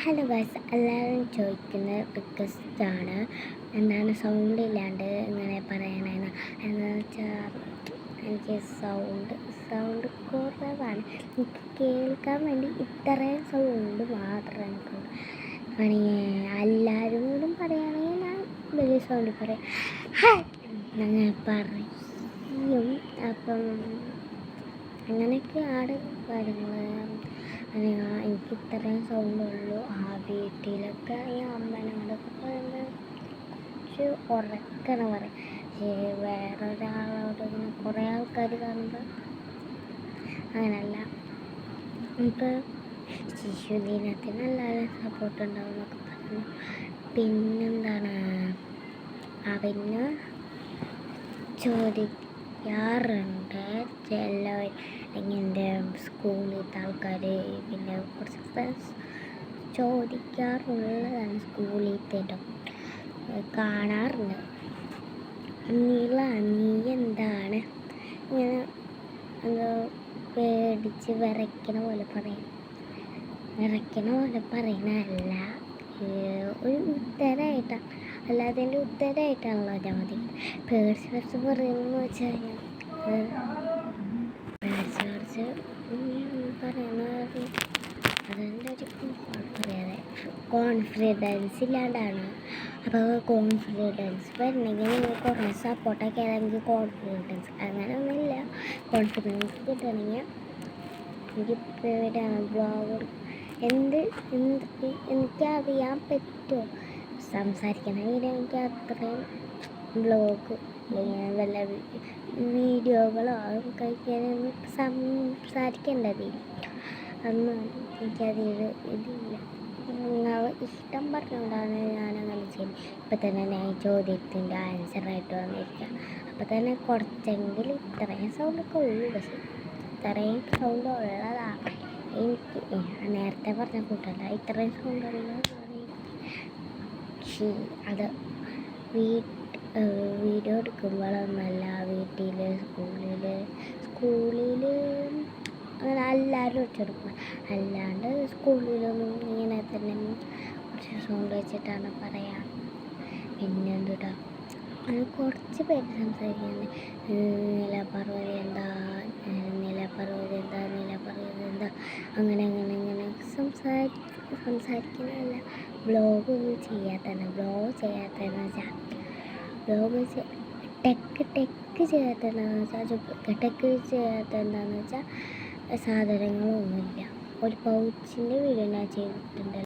Hello guys, എല്ലാവരും ചോദിക്കുന്ന റിക്വസ്റ്റാണ് എന്താണ് സൗണ്ട് ഇല്ലാണ്ട് ഇങ്ങനെ പറയണേന്ന്. എന്താണെന്ന് വെച്ചാൽ എനിക്ക് സൗണ്ട് കുറവാണ്. എനിക്ക് കേൾക്കാൻ വേണ്ടി ഇത്രയും സൗണ്ട് മാത്രമേ എനിക്കുള്ളൂ. എല്ലാവരും കൂടെ പറയുകയാണെങ്കിൽ ഞാൻ വലിയ സൗണ്ടിൽ പറയാം, അങ്ങനെ പറയും. അപ്പം അങ്ങനെയൊക്കെയാണ് കാര്യങ്ങൾ. എനിക്ക് ഇത്രയും സൗണ്ടുള്ളൂ. വീട്ടിലൊക്കെ ഈ അമ്മനോടൊക്കെ പറയുമ്പോൾ കുറച്ച് ഉറക്കണം പറയും. പക്ഷേ വേറൊരാളോട് ഇങ്ങനെ കുറേ ആൾക്കാർ കാണുമ്പോൾ അങ്ങനെയല്ല. നമുക്ക് ശിശുദിനത്തിന് എല്ലാവരും സപ്പോർട്ട് ഉണ്ടാവും എന്നൊക്കെ പറഞ്ഞു. പിന്നെന്താണ്, അവന് ചോദിക്കാറുണ്ട് ചിലവർ, എൻ്റെ സ്കൂളിലത്തെ ആൾക്കാർ, പിന്നെ കുറച്ച് ഫ്രണ്ട്സ് ചോദിക്കാറുള്ളതാണ്. സ്കൂളിലത്തേട്ടോ കാണാറുണ്ട്. നീ എന്താണ് ഇങ്ങനെ എന്തോ പേടിച്ച് വിറയ്ക്കണ പോലെ പറയണല്ല, ഒരു ഉത്തരമായിട്ടാണ്. അല്ലാതെ എൻ്റെ ഉത്തരമായിട്ടാണല്ലോ ഞാൻ മതി പേടിച്ച് പറയുന്നതെന്ന് വെച്ച് കഴിഞ്ഞാൽ പേടിച്ച് പറയുന്നത് അതെൻ്റെ ഒരു കോൺഫിഡൻസ് ഇല്ലാണ്ടാണ്. അപ്പോൾ കോൺഫിഡൻസ് വരണമെങ്കിൽ നിങ്ങൾ കുറേ സപ്പോർട്ടൊക്കെ ആണെങ്കിൽ കോൺഫിഡൻസ് അങ്ങനെയൊന്നുമില്ല. കോൺഫിഡൻസ് കിട്ടണമെങ്കിൽ എനിക്ക് പേടിയാണ്. ബ്ലോഗ് എനിക്കറിയാൻ പറ്റുമോ സംസാരിക്കണമെങ്കിൽ എനിക്ക് അത്രയും ബ്ലോഗ് അല്ലെങ്കിൽ വല്ല വീഡിയോകളോ കഴിക്കാനൊന്നും സംസാരിക്കേണ്ടതില്ല. അന്ന് എനിക്കതിൽ ഇതില്ല. നിങ്ങൾ ഇഷ്ടം പറഞ്ഞുകൊണ്ടാണ് ഞാനങ്ങനെ ചെയ്യുന്നത്. ഇപ്പം തന്നെ ഞാൻ ചോദ്യത്തിൻ്റെ ആൻസറായിട്ട് വന്നിരിക്കുക. അപ്പം തന്നെ കുറച്ചെങ്കിലും ഇത്രയും സൗണ്ടൊക്കെ ഉള്ളൂ. പക്ഷേ ഇത്രയും സൗണ്ട് ഉള്ളതാണ് എനിക്ക്. നേരത്തെ പറഞ്ഞ കൂട്ടല്ല, ഇത്രയും സൗണ്ട് ഉള്ളതാണ്. പക്ഷേ അത് വീഡിയോ എടുക്കുമ്പോഴൊന്നല്ല, വീട്ടിൽ സ്കൂളിൽ അങ്ങനെ എല്ലാവരും വെച്ചെടുക്കും. അല്ലാണ്ട് സ്കൂളിലൊന്നും ഇങ്ങനെ തന്നെ കുറച്ച് സൗണ്ട് വെച്ചിട്ടാണ് പറയാം. പിന്നെ എന്തുട്ടാ, അത് കുറച്ച് പേര് സംസാരിക്കുന്നത് നിലപർവ്വതി എന്താ അങ്ങനെ സംസാരിക്കുന്നതല്ല. ബ്ലോഗ് ചെയ്യാത്തതെന്ന് വെച്ചാൽ ടെക്ക് ചെയ്യാത്തതെന്താണെന്ന് വെച്ചാൽ സാധനങ്ങളൊന്നുമില്ല. ഒരു പൗച്ചിൻ്റെ വീഡിയോ ഞാൻ ചെയ്തിട്ടുണ്ട്.